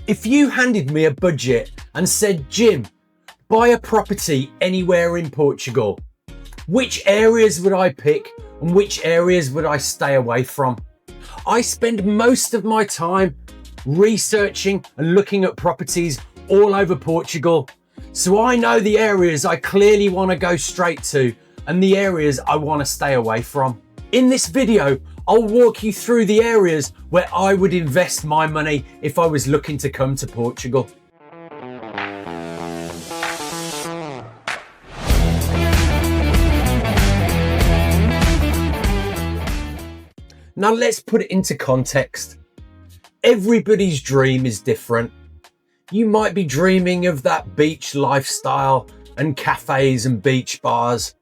If you handed me a budget and said, Jim, buy a property anywhere in Portugal, which areas would I pick and which areas would I stay away from? I spend most of my time researching and looking at properties all over Portugal. So I know the areas I clearly want to go straight to and the areas I want to stay away from. In this video, I'll walk you through the areas where I would invest my money if I was looking to come to Portugal. Now let's put it into context. Everybody's dream is different. You might be dreaming of that beach lifestyle and cafes and beach bars.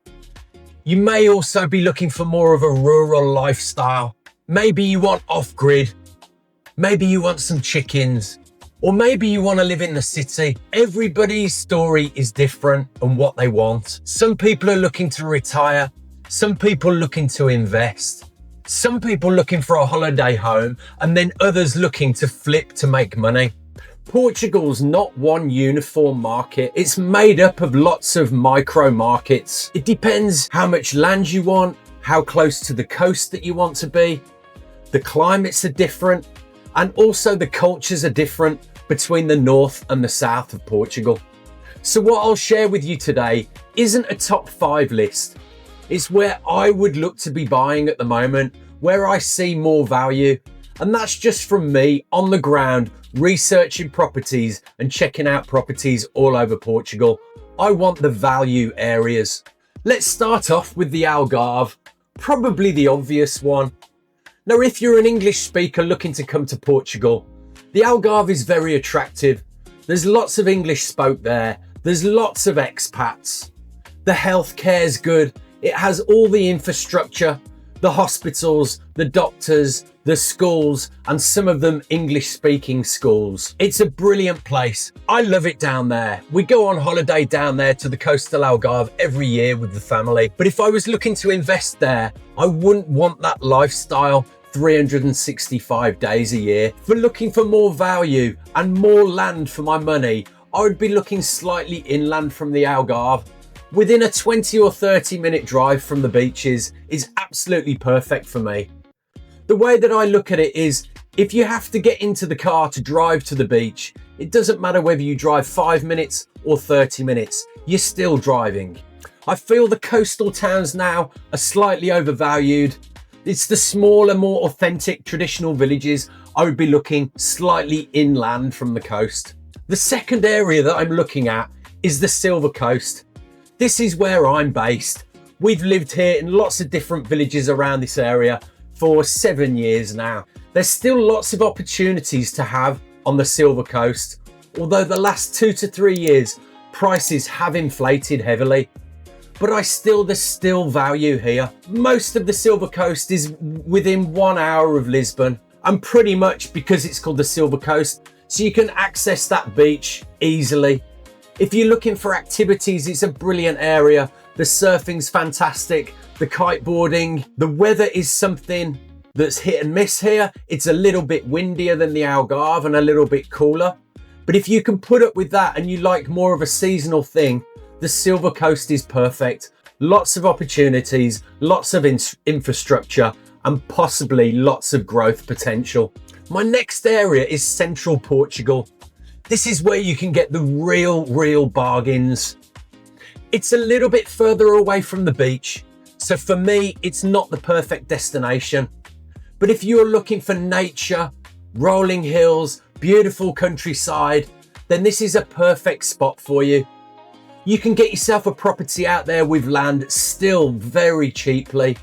You may also be looking for more of a rural lifestyle. Maybe you want off-grid. Maybe you want some chickens. Or maybe you want to live in the city. Everybody's story is different and what they want. Some people are looking to retire. Some people looking to invest. Some people looking for a holiday home, and then others looking to flip to make money. Portugal's not one uniform market. It's made up of lots of micro markets. It depends how much land you want, how close to the coast that you want to be. The climates are different, and also the cultures are different between the north and the south of Portugal. So what I'll share with you today isn't a top 5 list. It's where I would look to be buying at the moment, where I see more value. And that's just from me on the ground, researching properties and checking out properties all over Portugal. I want the value areas. Let's start off with the Algarve, probably the obvious one. Now, if you're an English speaker looking to come to Portugal, the Algarve is very attractive. There's lots of English spoke there. There's lots of expats. The healthcare is good. It has all the infrastructure, the hospitals, the doctors, the schools, and some of them English-speaking schools. It's a brilliant place. I love it down there. We go on holiday down there to the coastal Algarve every year with the family. But if I was looking to invest there, I wouldn't want that lifestyle 365 days a year. For looking for more value and more land for my money, I would be looking slightly inland from the Algarve. Within a 20 or 30 minute drive from the beaches is absolutely perfect for me. The way that I look at it is, if you have to get into the car to drive to the beach, it doesn't matter whether you drive 5 minutes or 30 minutes, you're still driving. I feel the coastal towns now are slightly overvalued. It's the smaller, more authentic traditional villages I would be looking slightly inland from the coast. The second area that I'm looking at is the Silver Coast. This is where I'm based. We've lived here in lots of different villages around this area for 7 years now. There's still lots of opportunities to have on the Silver Coast, although the last 2 to 3 years, prices have inflated heavily. But there's still value here. Most of the Silver Coast is within 1 hour of Lisbon, and pretty much because it's called the Silver Coast, so you can access that beach easily. If you're looking for activities, it's a brilliant area. The surfing's fantastic, the kiteboarding, the weather is something that's hit and miss here. It's a little bit windier than the Algarve and a little bit cooler. But if you can put up with that and you like more of a seasonal thing, the Silver Coast is perfect. Lots of opportunities, lots of infrastructure, and possibly lots of growth potential. My next area is central Portugal. This is where you can get the real bargains. It's a little bit further away from the beach, so for me, it's not the perfect destination. But if you're looking for nature, rolling hills, beautiful countryside, then this is a perfect spot for you. You can get yourself a property out there with land still very cheaply.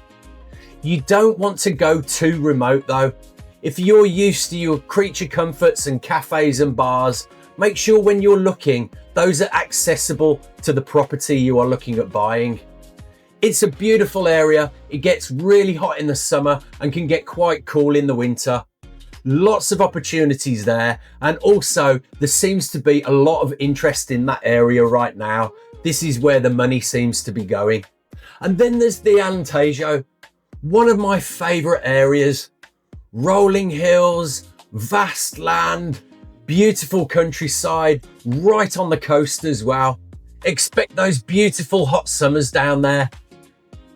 You don't want to go too remote though. If you're used to your creature comforts and cafes and bars, make sure when you're looking, those are accessible to the property you are looking at buying. It's a beautiful area. It gets really hot in the summer and can get quite cool in the winter. Lots of opportunities there. And also there seems to be a lot of interest in that area right now. This is where the money seems to be going. And then there's the Alentejo, one of my favorite areas. Rolling hills, vast land, Beautiful countryside, right on the coast as well. Expect those beautiful hot summers down there.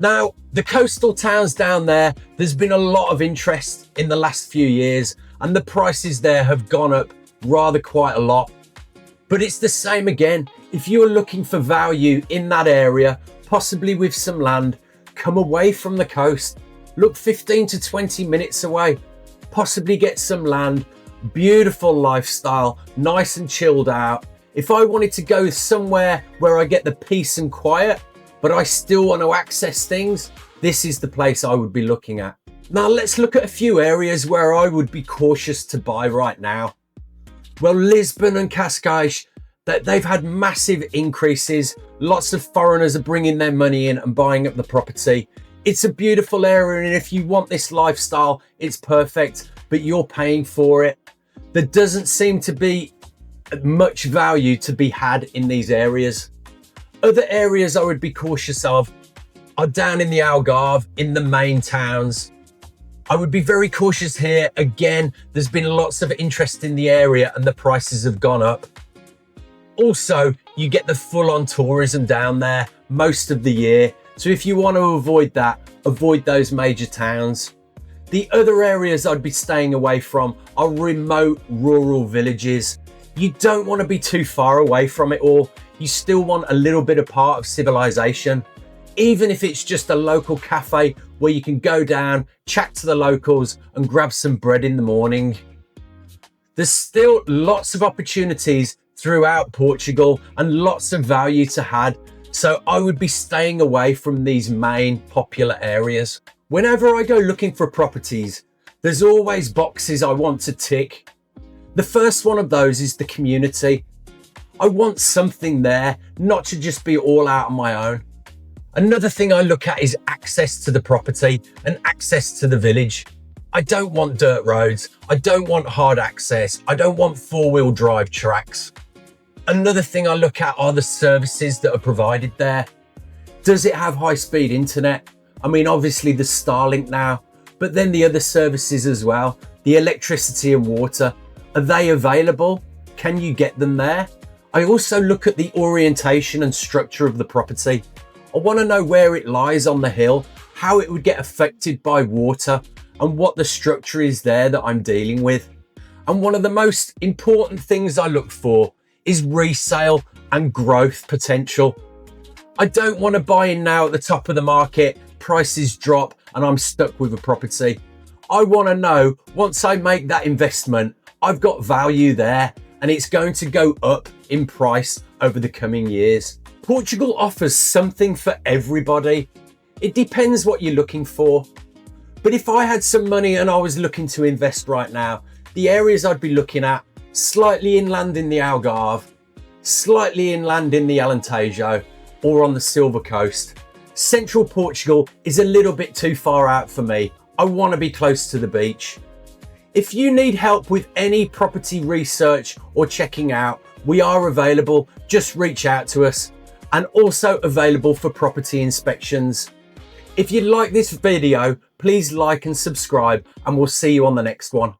Now, the coastal towns down there, there's been a lot of interest in the last few years, and the prices there have gone up rather quite a lot. But it's the same again. If you're looking for value in that area, possibly with some land, come away from the coast. Look 15 to 20 minutes away, possibly get some land, beautiful lifestyle, nice and chilled out. If I wanted to go somewhere where I get the peace and quiet, but I still want to access things, this is the place I would be looking at. Now let's look at a few areas where I would be cautious to buy right now. Well, Lisbon and Cascais, they've had massive increases. Lots of foreigners are bringing their money in and buying up the property. It's a beautiful area, and if you want this lifestyle, it's perfect, but you're paying for it. There doesn't seem to be much value to be had in these areas. Other areas I would be cautious of are down in the Algarve, in the main towns. I would be very cautious here. Again, there's been lots of interest in the area and the prices have gone up. Also, you get the full-on tourism down there most of the year. So if you want to avoid that, avoid those major towns. The other areas I'd be staying away from are remote rural villages. You don't want to be too far away from it all. You still want a little bit of part of civilization. Even if it's just a local cafe where you can go down, chat to the locals and grab some bread in the morning. There's still lots of opportunities throughout Portugal and lots of value to had. So I would be staying away from these main popular areas. Whenever I go looking for properties, there's always boxes I want to tick. The first one of those is the community. I want something there, not to just be all out on my own. Another thing I look at is access to the property and access to the village. I don't want dirt roads. I don't want hard access. I don't want four-wheel drive tracks. Another thing I look at are the services that are provided there. Does it have high-speed internet? I mean, obviously the Starlink now, but then the other services as well, the electricity and water, are they available? Can you get them there? I also look at the orientation and structure of the property. I want to know where it lies on the hill, how it would get affected by water, and what the structure is there that I'm dealing with. And one of the most important things I look for is resale and growth potential. I don't want to buy in now at the top of the market, prices drop and I'm stuck with a property. I want to know once I make that investment, I've got value there and it's going to go up in price over the coming years. Portugal offers something for everybody. It depends what you're looking for. But if I had some money and I was looking to invest right now, the areas I'd be looking at, slightly inland in the Algarve, slightly inland in the Alentejo, or on the Silver Coast. Central Portugal is a little bit too far out for me. I want to be close to the beach. If you need help with any property research or checking out, we are available. Just reach out to us, and also available for property inspections. If you like this video, please like and subscribe, and we'll see you on the next one.